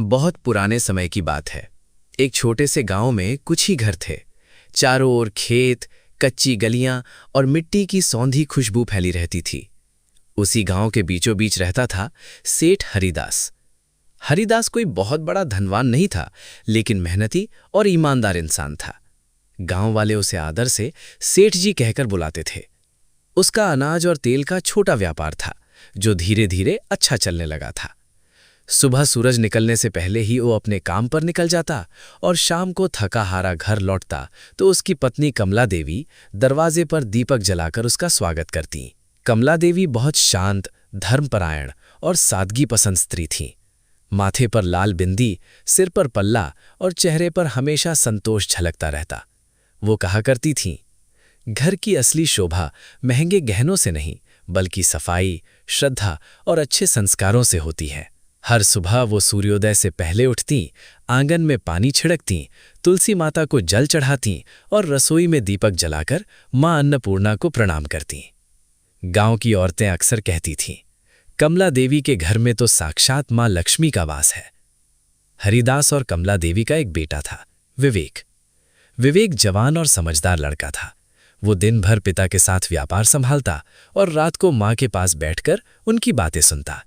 बहुत पुराने समय की बात है। एक छोटे से गांव में कुछ ही घर थे। चारों ओर खेत, कच्ची गलियां और मिट्टी की सौंधी खुशबू फैली रहती थी। उसी गांव के बीचों बीच रहता था सेठ हरिदास। हरिदास कोई बहुत बड़ा धनवान नहीं था, लेकिन मेहनती और ईमानदार इंसान था। गांव वाले उसे आदर से सेठ जी कहकर बुलाते थे। उसका अनाज और तेल का छोटा व्यापार था, जो धीरे धीरे अच्छा चलने लगा था। सुबह सूरज निकलने से पहले ही वो अपने काम पर निकल जाता और शाम को थका हारा घर लौटता तो उसकी पत्नी कमला देवी दरवाजे पर दीपक जलाकर उसका स्वागत करती। कमला देवी बहुत शांत, धर्मपरायण और सादगी पसंद स्त्री थीं। माथे पर लाल बिंदी, सिर पर पल्ला और चेहरे पर हमेशा संतोष झलकता रहता। वो कहा करती थीं, घर की असली शोभा महंगे गहनों से नहीं, बल्कि सफाई, श्रद्धा और अच्छे संस्कारों से होती है। हर सुबह वो सूर्योदय से पहले उठतीं, आंगन में पानी छिड़कतीं, तुलसी माता को जल चढ़ातीं और रसोई में दीपक जलाकर मां अन्नपूर्णा को प्रणाम करतीं। गांव की औरतें अक्सर कहती थीं, कमला देवी के घर में तो साक्षात मां लक्ष्मी का वास है। हरिदास और कमला देवी का एक बेटा था, विवेक। विवेक जवान और समझदार लड़का था। वो दिन भर पिता के साथ व्यापार संभालता और रात को मां के पास बैठकर उनकी बातें सुनता।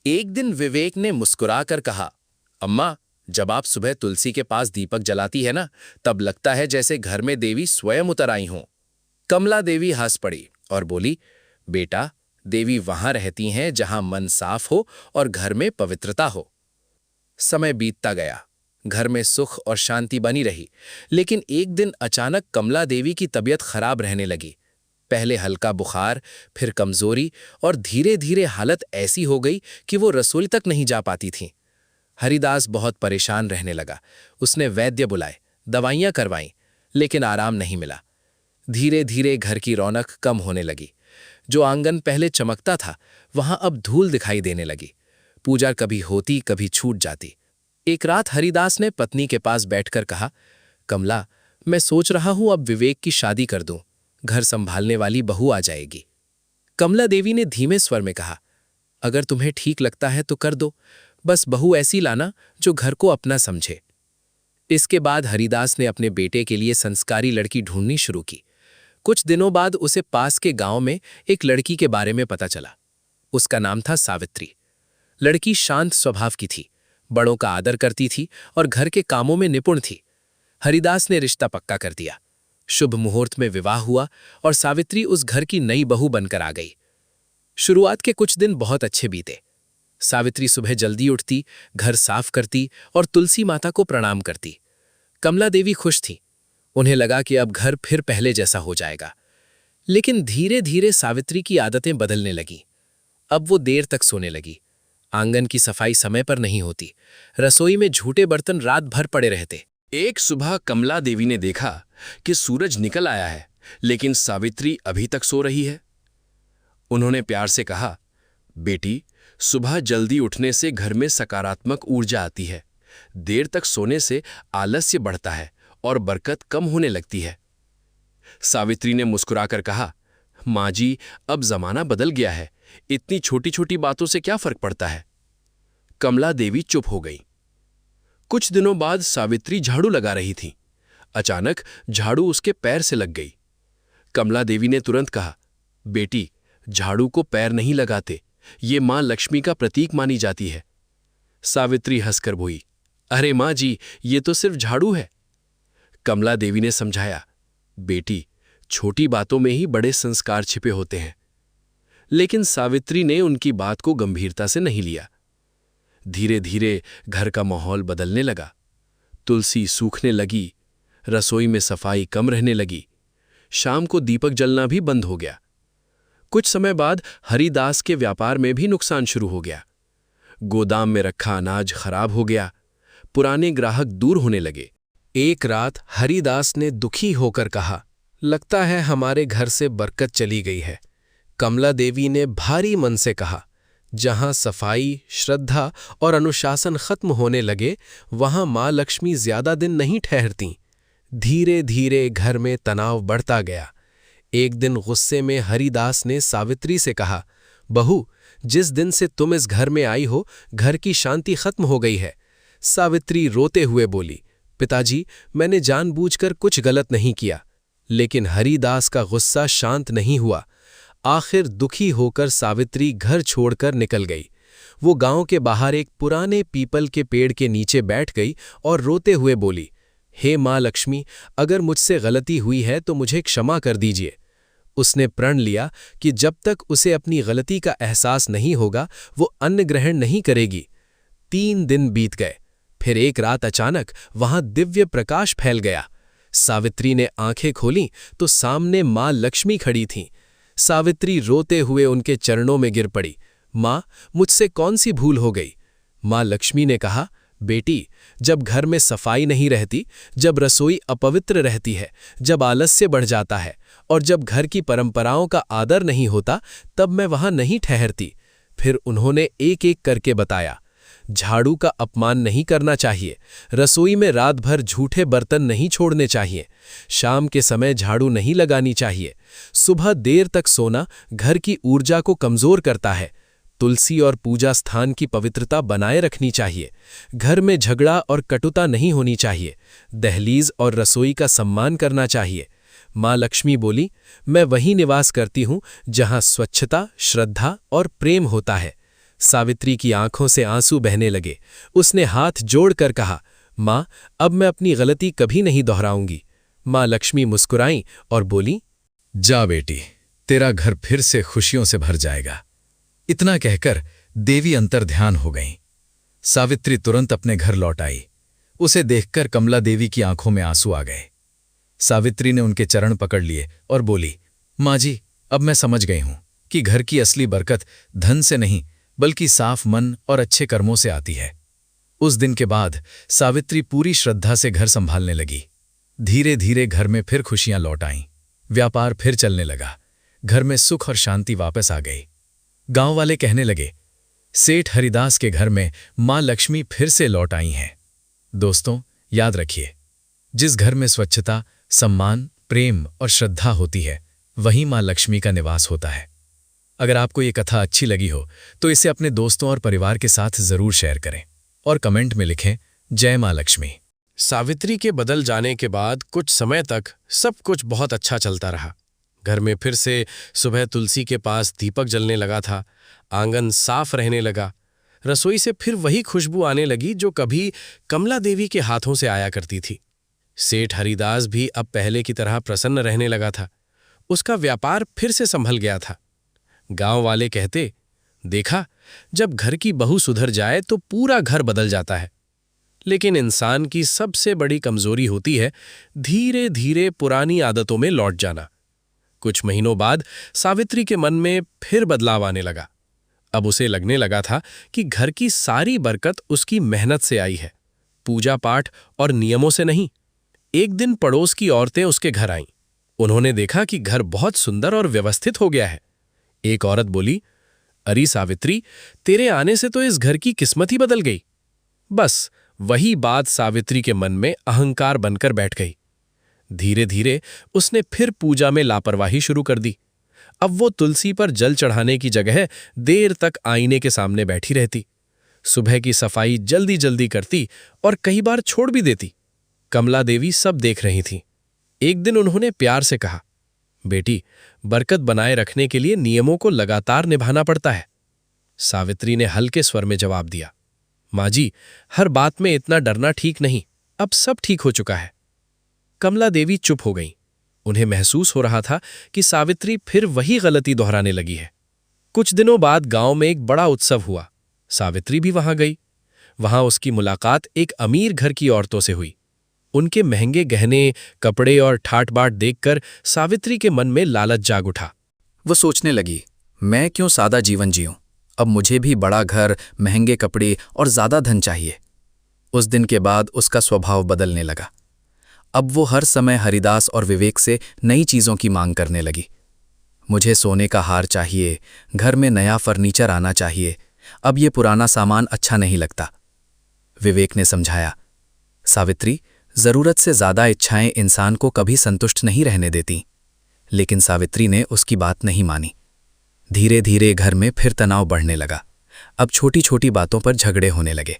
एक दिन विवेक ने मुस्कुराकर कहा, अम्मा, जब आप सुबह तुलसी के पास दीपक जलाती है ना, तब लगता है जैसे घर में देवी स्वयं उतर आई हों। कमला देवी हंस पड़ी और बोली, बेटा, देवी वहां रहती हैं जहां मन साफ हो और घर में पवित्रता हो। समय बीतता गया। घर में सुख और शांति बनी रही, लेकिन एक दिन अचानक कमला देवी की तबीयत खराब रहने लगी। पहले हल्का बुखार, फिर कमजोरी और धीरे धीरे हालत ऐसी हो गई कि वो रसोई तक नहीं जा पाती थीं। हरिदास बहुत परेशान रहने लगा। उसने वैद्य बुलाए, दवाइयां करवाईं, लेकिन आराम नहीं मिला। धीरे धीरे घर की रौनक कम होने लगी। जो आंगन पहले चमकता था, वहां अब धूल दिखाई देने लगी। पूजा कभी होती, कभी छूट जाती। एक रात हरिदास ने पत्नी के पास बैठकर कहा, कमला, मैं सोच रहा हूं अब विवेक की शादी कर दूं। घर संभालने वाली बहू आ जाएगी। कमला देवी ने धीमे स्वर में कहा, अगर तुम्हें ठीक लगता है तो कर दो, बस बहू ऐसी लाना जो घर को अपना समझे। इसके बाद हरिदास ने अपने बेटे के लिए संस्कारी लड़की ढूंढनी शुरू की। कुछ दिनों बाद उसे पास के गांव में एक लड़की के बारे में पता चला। उसका नाम था सावित्री। लड़की शांत स्वभाव की थी, बड़ों का आदर करती थी और घर के कामों में निपुण थी। हरिदास ने रिश्ता पक्का कर दिया। शुभ मुहूर्त में विवाह हुआ और सावित्री उस घर की नई बहू बनकर आ गई। शुरुआत के कुछ दिन बहुत अच्छे बीते। सावित्री सुबह जल्दी उठती, घर साफ करती और तुलसी माता को प्रणाम करती। कमला देवी खुश थी। उन्हें लगा कि अब घर फिर पहले जैसा हो जाएगा। लेकिन धीरे धीरे सावित्री की आदतें बदलने लगीं। अब वो देर तक सोने लगी। आंगन की सफाई समय पर नहीं होती। रसोई में झूठे बर्तन रात भर पड़े रहते। एक सुबह कमला देवी ने देखा कि सूरज निकल आया है, लेकिन सावित्री अभी तक सो रही है। उन्होंने प्यार से कहा, बेटी, सुबह जल्दी उठने से घर में सकारात्मक ऊर्जा आती है। देर तक सोने से आलस्य बढ़ता है और बरकत कम होने लगती है। सावित्री ने मुस्कुराकर कहा, माँ जी, अब जमाना बदल गया है। इतनी छोटी छोटी बातों से क्या फर्क पड़ता है। कमला देवी चुप हो गई। कुछ दिनों बाद सावित्री झाड़ू लगा रही थी। अचानक झाड़ू उसके पैर से लग गई। कमला देवी ने तुरंत कहा, बेटी, झाड़ू को पैर नहीं लगाते, ये मां लक्ष्मी का प्रतीक मानी जाती है। सावित्री हंसकर बोली, अरे मां जी, ये तो सिर्फ झाड़ू है। कमला देवी ने समझाया, बेटी, छोटी बातों में ही बड़े संस्कार छिपे होते हैं। लेकिन सावित्री ने उनकी बात को गंभीरता से नहीं लिया। धीरे धीरे घर का माहौल बदलने लगा। तुलसी सूखने लगी, रसोई में सफाई कम रहने लगी, शाम को दीपक जलना भी बंद हो गया। कुछ समय बाद हरिदास के व्यापार में भी नुकसान शुरू हो गया। गोदाम में रखा अनाज खराब हो गया, पुराने ग्राहक दूर होने लगे। एक रात हरिदास ने दुखी होकर कहा, लगता है हमारे घर से बरकत चली गई है। कमला देवी ने भारी मन से कहा, जहां सफाई, श्रद्धा और अनुशासन खत्म होने लगे, वहां मां लक्ष्मी ज्यादा दिन नहीं ठहरती। धीरे धीरे घर में तनाव बढ़ता गया। एक दिन गुस्से में हरिदास ने सावित्री से कहा, बहू, जिस दिन से तुम इस घर में आई हो, घर की शांति खत्म हो गई है। सावित्री रोते हुए बोली, पिताजी, मैंने जानबूझकर कुछ गलत नहीं किया। लेकिन हरिदास का गुस्सा शांत नहीं हुआ। आखिर दुखी होकर सावित्री घर छोड़कर निकल गई। वो गांव के बाहर एक पुराने पीपल के पेड़ के नीचे बैठ गई और रोते हुए बोली, हे माँ लक्ष्मी, अगर मुझसे गलती हुई है तो मुझे क्षमा कर दीजिए। उसने प्रण लिया कि जब तक उसे अपनी गलती का एहसास नहीं होगा वो अन्न ग्रहण नहीं करेगी। 3 दिन बीत गए। फिर एक रात अचानक वहां दिव्य प्रकाश फैल गया। सावित्री ने आंखें खोलीं तो सामने मां लक्ष्मी खड़ी थीं। सावित्री रोते हुए उनके चरणों में गिर पड़ी। मां, मुझसे कौन सी भूल हो गई? मां लक्ष्मी ने कहा, बेटी, जब घर में सफाई नहीं रहती, जब रसोई अपवित्र रहती है, जब आलस्य बढ़ जाता है और जब घर की परंपराओं का आदर नहीं होता, तब मैं वहां नहीं ठहरती। फिर उन्होंने एक एक करके बताया, झाड़ू का अपमान नहीं करना चाहिए, रसोई में रात भर झूठे बर्तन नहीं छोड़ने चाहिए, शाम के समय झाड़ू नहीं लगानी चाहिए, सुबह देर तक सोना घर की ऊर्जा को कमजोर करता है, तुलसी और पूजा स्थान की पवित्रता बनाए रखनी चाहिए, घर में झगड़ा और कटुता नहीं होनी चाहिए, दहलीज और रसोई का सम्मान करना चाहिए। मां लक्ष्मी बोली, मैं वहीं निवास करती हूं जहां स्वच्छता, श्रद्धा और प्रेम होता है। सावित्री की आंखों से आंसू बहने लगे। उसने हाथ जोड़कर कहा, मां, अब मैं अपनी गलती कभी नहीं दोहराऊंगी। मां लक्ष्मी मुस्कुराईं और बोली, जा बेटी, तेरा घर फिर से खुशियों से भर जाएगा। इतना कहकर देवी अंतर्ध्यान हो गईं। सावित्री तुरंत अपने घर लौट आई। उसे देखकर कमला देवी की आंखों में आंसू आ गए। सावित्री ने उनके चरण पकड़ लिए और बोली, माँ जी, अब मैं समझ गई हूं कि घर की असली बरकत धन से नहीं बल्कि साफ मन और अच्छे कर्मों से आती है। उस दिन के बाद सावित्री पूरी श्रद्धा से घर संभालने लगी। धीरे धीरे घर में फिर खुशियां लौट आईं। व्यापार फिर चलने लगा। घर में सुख और शांति वापस आ गई। गांव वाले कहने लगे, सेठ हरिदास के घर में मां लक्ष्मी फिर से लौट आई हैं। दोस्तों, याद रखिए, जिस घर में स्वच्छता, सम्मान, प्रेम और श्रद्धा होती है, वहीं मां लक्ष्मी का निवास होता है। अगर आपको ये कथा अच्छी लगी हो तो इसे अपने दोस्तों और परिवार के साथ जरूर शेयर करें और कमेंट में लिखें, जय मां लक्ष्मी। सावित्री के बदल जाने के बाद कुछ समय तक सब कुछ बहुत अच्छा चलता रहा। घर में फिर से सुबह तुलसी के पास दीपक जलने लगा था, आंगन साफ रहने लगा, रसोई से फिर वही खुशबू आने लगी जो कभी कमला देवी के हाथों से आया करती थी। सेठ हरिदास भी अब पहले की तरह प्रसन्न रहने लगा था। उसका व्यापार फिर से संभल गया था। गांव वाले कहते, देखा, जब घर की बहू सुधर जाए तो पूरा घर बदल जाता है। लेकिन इंसान की सबसे बड़ी कमजोरी होती है धीरे धीरे पुरानी आदतों में लौट जाना। कुछ महीनों बाद सावित्री के मन में फिर बदलाव आने लगा। अब उसे लगने लगा था कि घर की सारी बरकत उसकी मेहनत से आई है, पूजा पाठ और नियमों से नहीं। एक दिन पड़ोस की औरतें उसके घर आईं। उन्होंने देखा कि घर बहुत सुंदर और व्यवस्थित हो गया है। एक औरत बोली, अरे सावित्री, तेरे आने से तो इस घर की किस्मत ही बदल गई। बस वही बात सावित्री के मन में अहंकार बनकर बैठ गई। धीरे धीरे उसने फिर पूजा में लापरवाही शुरू कर दी। अब वो तुलसी पर जल चढ़ाने की जगह देर तक आईने के सामने बैठी रहती। सुबह की सफाई जल्दी जल्दी करती और कई बार छोड़ भी देती। कमला देवी सब देख रही थीं। एक दिन उन्होंने प्यार से कहा, बेटी, बरकत बनाए रखने के लिए नियमों को लगातार निभाना पड़ता है। सावित्री ने हल्के स्वर में जवाब दिया, माँ जी, हर बात में इतना डरना ठीक नहीं, अब सब ठीक हो चुका है। कमला देवी चुप हो गईं। उन्हें महसूस हो रहा था कि सावित्री फिर वही गलती दोहराने लगी है। कुछ दिनों बाद गांव में एक बड़ा उत्सव हुआ। सावित्री भी वहां गई। वहां उसकी मुलाकात एक अमीर घर की औरतों से हुई। उनके महंगे गहने, कपड़े और ठाट बाट देखकर सावित्री के मन में लालच जाग उठा। वो सोचने लगी, मैं क्यों सादा जीवन जीऊं? अब मुझे भी बड़ा घर, महंगे कपड़े और ज्यादा धन चाहिए। उस दिन के बाद उसका स्वभाव बदलने लगा। अब वो हर समय हरिदास और विवेक से नई चीजों की मांग करने लगी। मुझे सोने का हार चाहिए, घर में नया फर्नीचर आना चाहिए, अब ये पुराना सामान अच्छा नहीं लगता। विवेक ने समझाया, सावित्री, जरूरत से ज्यादा इच्छाएं इंसान को कभी संतुष्ट नहीं रहने देती। लेकिन सावित्री ने उसकी बात नहीं मानी। धीरे धीरे घर में फिर तनाव बढ़ने लगा। अब छोटी छोटी बातों पर झगड़े होने लगे।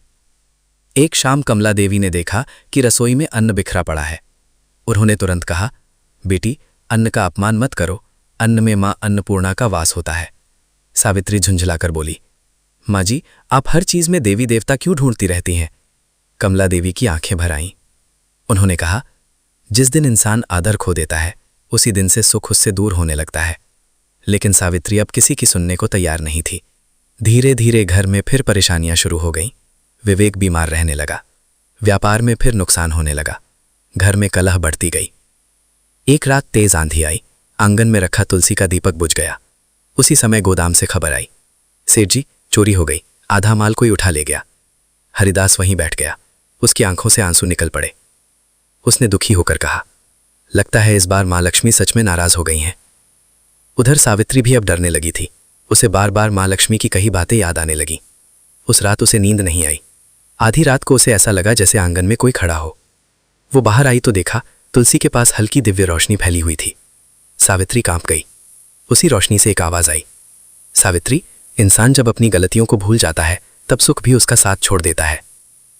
एक शाम कमला देवी ने देखा कि रसोई में अन्न बिखरा पड़ा है। उन्होंने तुरंत कहा, बेटी, अन्न का अपमान मत करो, अन्न में मां अन्नपूर्णा का वास होता है। सावित्री झुंझलाकर बोली, माँ जी, आप हर चीज में देवी देवता क्यों ढूंढती रहती हैं? कमला देवी की आंखें भर आईं। उन्होंने कहा, जिस दिन इंसान आदर खो देता है उसी दिन से सुख उससे दूर होने लगता है। लेकिन सावित्री अब किसी की सुनने को तैयार नहीं थी। धीरे धीरे घर में फिर परेशानियां शुरू हो गईं। विवेक बीमार रहने लगा, व्यापार में फिर नुकसान होने लगा, घर में कलह बढ़ती गई। एक रात तेज आंधी आई, आंगन में रखा तुलसी का दीपक बुझ गया। उसी समय गोदाम से खबर आई, सेठ जी, चोरी हो गई, आधा माल कोई उठा ले गया। हरिदास वहीं बैठ गया, उसकी आंखों से आंसू निकल पड़े। उसने दुखी होकर कहा, लगता है इस बार मां लक्ष्मी सच में नाराज हो गई हैं। उधर सावित्री भी अब डरने लगी थी। उसे बार बार मां लक्ष्मी की कही बातें याद आने लगी। उस रात उसे नींद नहीं आई। आधी रात को उसे ऐसा लगा जैसे आंगन में कोई खड़ा हो। वो बाहर आई तो देखा तुलसी के पास हल्की दिव्य रोशनी फैली हुई थी। सावित्री कांप गई। उसी रोशनी से एक आवाज आई, सावित्री, इंसान जब अपनी गलतियों को भूल जाता है तब सुख भी उसका साथ छोड़ देता है।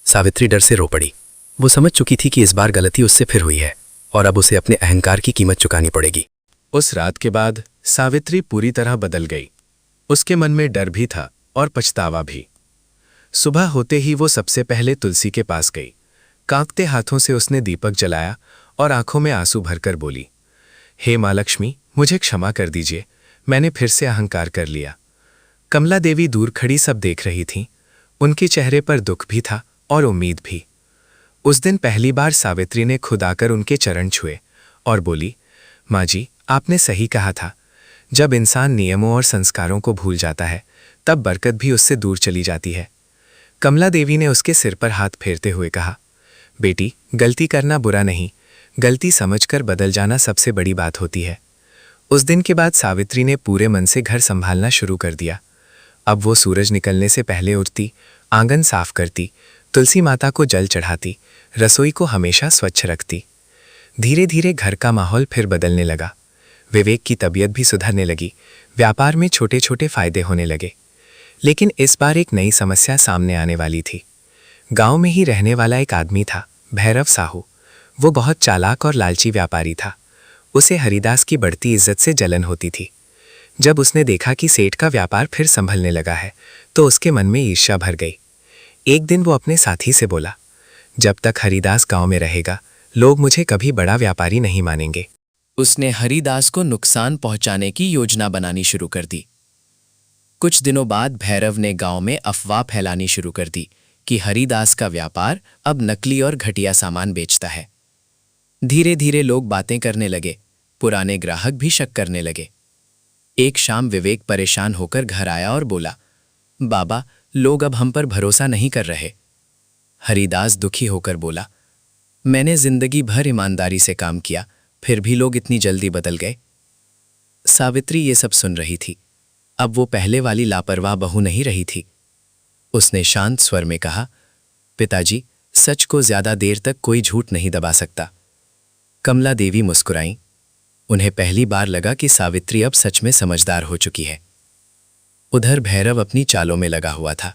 सावित्री डर से रो पड़ी। वो समझ चुकी थी कि इस बार गलती उससे फिर हुई है और अब उसे अपने अहंकार की कीमत चुकानी पड़ेगी। उस रात के बाद सावित्री पूरी तरह बदल गई। उसके मन में डर भी था और पछतावा भी। सुबह होते ही वो सबसे पहले तुलसी के पास गई। कांपते हाथों से उसने दीपक जलाया और आंखों में आंसू भरकर बोली, हे मां लक्ष्मी, मुझे क्षमा कर दीजिए, मैंने फिर से अहंकार कर लिया। कमला देवी दूर खड़ी सब देख रही थीं। उनके चेहरे पर दुख भी था और उम्मीद भी। उस दिन पहली बार सावित्री ने खुद आकर उनके चरण छुए और बोली, माँ जी, आपने सही कहा था, जब इंसान नियमों और संस्कारों को भूल जाता है तब बरकत भी उससे दूर चली जाती है। कमला देवी ने उसके सिर पर हाथ फेरते हुए कहा, बेटी, गलती करना बुरा नहीं, गलती समझकर बदल जाना सबसे बड़ी बात होती है। उस दिन के बाद सावित्री ने पूरे मन से घर संभालना शुरू कर दिया। अब वो सूरज निकलने से पहले उठती, आंगन साफ करती, तुलसी माता को जल चढ़ाती, रसोई को हमेशा स्वच्छ रखती। धीरे धीरे घर का माहौल फिर बदलने लगा। विवेक की तबीयत भी सुधरने लगी। व्यापार में छोटे छोटे फायदे होने लगे। लेकिन इस बार एक नई समस्या सामने आने वाली थी। गांव में ही रहने वाला एक आदमी था, भैरव साहू। वो बहुत चालाक और लालची व्यापारी था। उसे हरिदास की बढ़ती इज्जत से जलन होती थी। जब उसने देखा कि सेठ का व्यापार फिर संभलने लगा है तो उसके मन में ईर्ष्या भर गई। एक दिन वो अपने साथी से बोला, जब तक हरिदास गांव में रहेगा लोग मुझे कभी बड़ा व्यापारी नहीं मानेंगे। उसने हरिदास को नुकसान पहुंचाने की योजना बनानी शुरू कर दी। कुछ दिनों बाद भैरव ने गांव में अफवाह फैलानी शुरू कर दी कि हरिदास का व्यापार अब नकली और घटिया सामान बेचता है। धीरे धीरे लोग बातें करने लगे, पुराने ग्राहक भी शक करने लगे। एक शाम विवेक परेशान होकर घर आया और बोला, बाबा, लोग अब हम पर भरोसा नहीं कर रहे। हरिदास दुखी होकर बोला, मैंने जिंदगी भर ईमानदारी से काम किया, फिर भी लोग इतनी जल्दी बदल गए। सावित्री ये सब सुन रही थी। अब वो पहले वाली लापरवाह बहू नहीं रही थी। उसने शांत स्वर में कहा, पिताजी, सच को ज्यादा देर तक कोई झूठ नहीं दबा सकता। कमला देवी मुस्कुराईं। उन्हें पहली बार लगा कि सावित्री अब सच में समझदार हो चुकी है। उधर भैरव अपनी चालों में लगा हुआ था।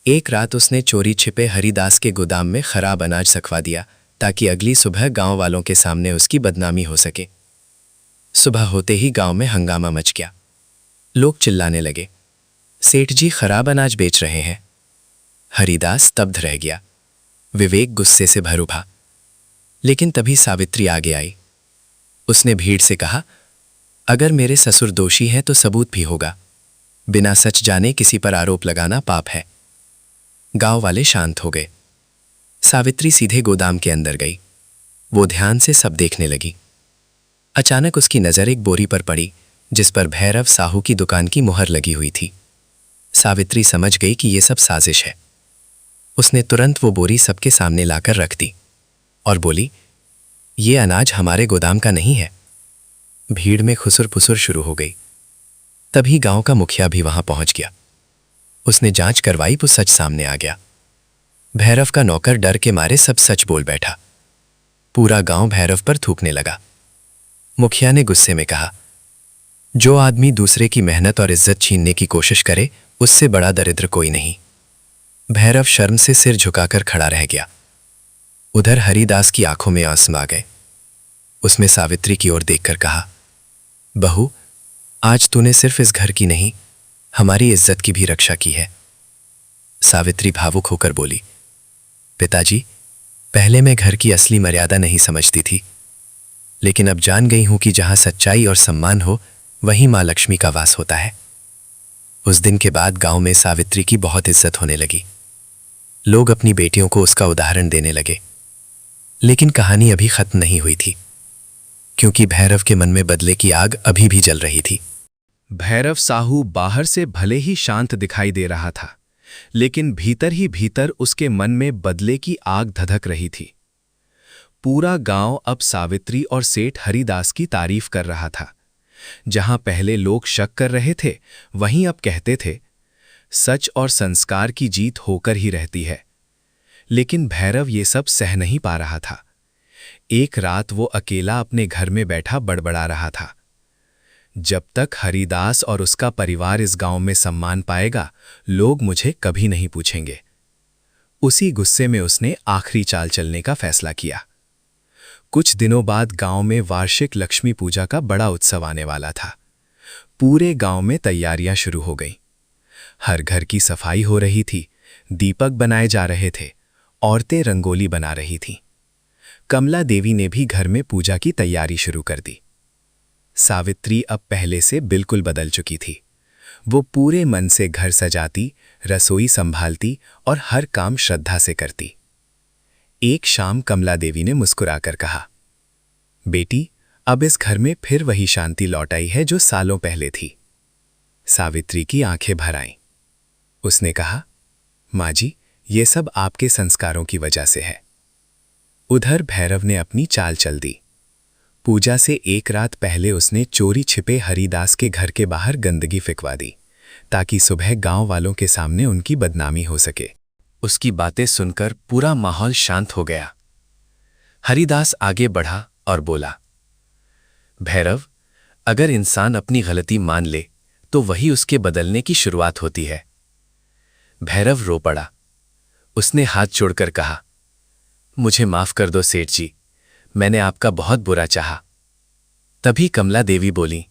एक रात उसने चोरी छिपे हरिदास के गोदाम में खराब अनाज सखवा दिया ताकि अगली सुबह गांव वालों के सामने उसकी बदनामी हो सके। सुबह होते ही गांव में हंगामा मच गया। लोग चिल्लाने लगे, सेठ जी खराब अनाज बेच रहे हैं। हरिदास स्तब्ध रह गया। विवेक गुस्से से भर उठा। लेकिन तभी सावित्री आगे आई। उसने भीड़ से कहा, अगर मेरे ससुर दोषी हैं तो सबूत भी होगा। बिना सच जाने किसी पर आरोप लगाना पाप है। गांव वाले शांत हो गए। सावित्री सीधे गोदाम के अंदर गई। वो ध्यान से सब देखने लगी। अचानक उसकी नजर एक बोरी पर पड़ी जिस पर भैरव साहू की दुकान की मुहर लगी हुई थी। सावित्री समझ गई कि यह सब साजिश है। उसने तुरंत वो बोरी सबके सामने लाकर रख दी और बोली, ये अनाज हमारे गोदाम का नहीं है। भीड़ में खुसुर फुसुर शुरू हो गई। तभी गांव का मुखिया भी वहां पहुंच गया। उसने जांच करवाई तो सच सामने आ गया। भैरव का नौकर डर के मारे सब सच बोल बैठा। पूरा गांव भैरव पर थूकने लगा। मुखिया ने गुस्से में कहा, जो आदमी दूसरे की मेहनत और इज्जत छीनने की कोशिश करे उससे बड़ा दरिद्र कोई नहीं। भैरव शर्म से सिर झुकाकर खड़ा रह गया। उधर हरिदास की आंखों में आंसू आ गए। उसने सावित्री की ओर देखकर कहा, बहू, आज तूने सिर्फ इस घर की नहीं, हमारी इज्जत की भी रक्षा की है। सावित्री भावुक होकर बोली, पिताजी, पहले मैं घर की असली मर्यादा नहीं समझती थी, लेकिन अब जान गई हूं कि जहां सच्चाई और सम्मान हो वहीं मां लक्ष्मी का वास होता है। उस दिन के बाद गांव में सावित्री की बहुत इज्जत होने लगी। लोग अपनी बेटियों को उसका उदाहरण देने लगे। लेकिन कहानी अभी खत्म नहीं हुई थी, क्योंकि भैरव के मन में बदले की आग अभी भी जल रही थी। भैरव साहू बाहर से भले ही शांत दिखाई दे रहा था, लेकिन भीतर ही भीतर उसके मन में बदले की आग धधक रही थी। पूरा गांव अब सावित्री और सेठ हरिदास की तारीफ कर रहा था। जहां पहले लोग शक कर रहे थे, वहीं अब कहते थे, सच और संस्कार की जीत होकर ही रहती है। लेकिन भैरव ये सब सह नहीं पा रहा था। एक रात वो अकेला अपने घर में बैठा बड़बड़ा रहा था, जब तक हरिदास और उसका परिवार इस गांव में सम्मान पाएगा, लोग मुझे कभी नहीं पूछेंगे। उसी गुस्से में उसने आखिरी चाल चलने का फैसला किया। कुछ दिनों बाद गांव में वार्षिक लक्ष्मी पूजा का बड़ा उत्सव आने वाला था। पूरे गांव में तैयारियां शुरू हो गईं। हर घर की सफाई हो रही थी, दीपक बनाए जा रहे थे, औरतें रंगोली बना रही थीं। कमला देवी ने भी घर में पूजा की तैयारी शुरू कर दी। सावित्री अब पहले से बिल्कुल बदल चुकी थी। वो पूरे मन से घर सजाती, रसोई संभालती और हर काम श्रद्धा से करती। एक शाम कमला देवी ने मुस्कुराकर कहा, बेटी, अब इस घर में फिर वही शांति लौट आई है जो सालों पहले थी। सावित्री की आंखें भर आईं। उसने कहा, माँ जी, ये सब आपके संस्कारों की वजह से है। उधर भैरव ने अपनी चाल चल दी। पूजा से एक रात पहले उसने चोरी छिपे हरिदास के घर के बाहर गंदगी फिकवा दी, ताकि सुबह गांव वालों के सामने उनकी बदनामी हो सके। उसकी बातें सुनकर पूरा माहौल शांत हो गया। हरिदास आगे बढ़ा और बोला, भैरव, अगर इंसान अपनी गलती मान ले तो वही उसके बदलने की शुरुआत होती है। भैरव रो पड़ा। उसने हाथ जोड़कर कहा, मुझे माफ कर दो सेठ जी, मैंने आपका बहुत बुरा चाहा। तभी कमला देवी बोली,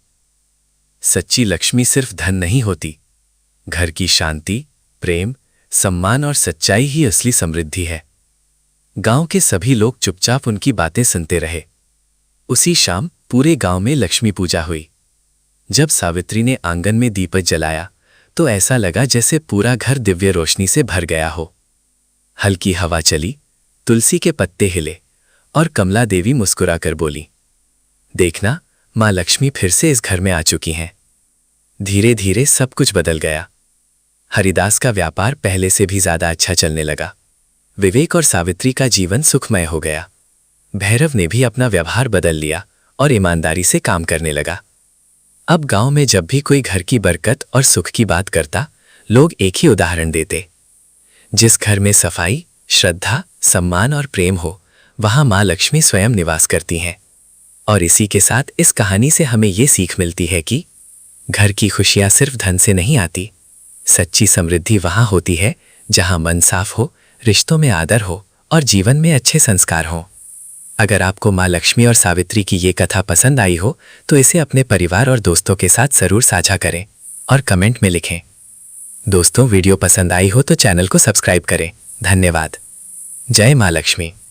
सच्ची लक्ष्मी सिर्फ धन नहीं होती, घर की शांति, प्रेम, सम्मान और सच्चाई ही असली समृद्धि है। गांव के सभी लोग चुपचाप उनकी बातें सुनते रहे। उसी शाम पूरे गांव में लक्ष्मी पूजा हुई। जब सावित्री ने आंगन में दीपक जलाया तो ऐसा लगा जैसे पूरा घर दिव्य रोशनी से भर गया हो। हल्की हवा चली, तुलसी के पत्ते हिले और कमला देवी मुस्कुराकर बोली, देखना, मां लक्ष्मी फिर से इस घर में आ चुकी हैं। धीरे धीरे सब कुछ बदल गया। हरिदास का व्यापार पहले से भी ज्यादा अच्छा चलने लगा। विवेक और सावित्री का जीवन सुखमय हो गया। भैरव ने भी अपना व्यवहार बदल लिया और ईमानदारी से काम करने लगा। अब गांव में जब भी कोई घर की बरकत और सुख की बात करता, लोग एक ही उदाहरण देते, जिस घर में सफाई, श्रद्धा, सम्मान और प्रेम हो, वहां मां लक्ष्मी स्वयं निवास करती हैं। और इसी के साथ इस कहानी से हमें ये सीख मिलती है कि घर की खुशियां सिर्फ धन से नहीं आती। सच्ची समृद्धि वहां होती है जहां मन साफ हो, रिश्तों में आदर हो और जीवन में अच्छे संस्कार हों। अगर आपको मां लक्ष्मी और सावित्री की ये कथा पसंद आई हो तो इसे अपने परिवार और दोस्तों के साथ जरूर साझा करें और कमेंट में लिखें। दोस्तों, वीडियो पसंद आई हो तो चैनल को सब्सक्राइब करें। धन्यवाद। जय मां लक्ष्मी।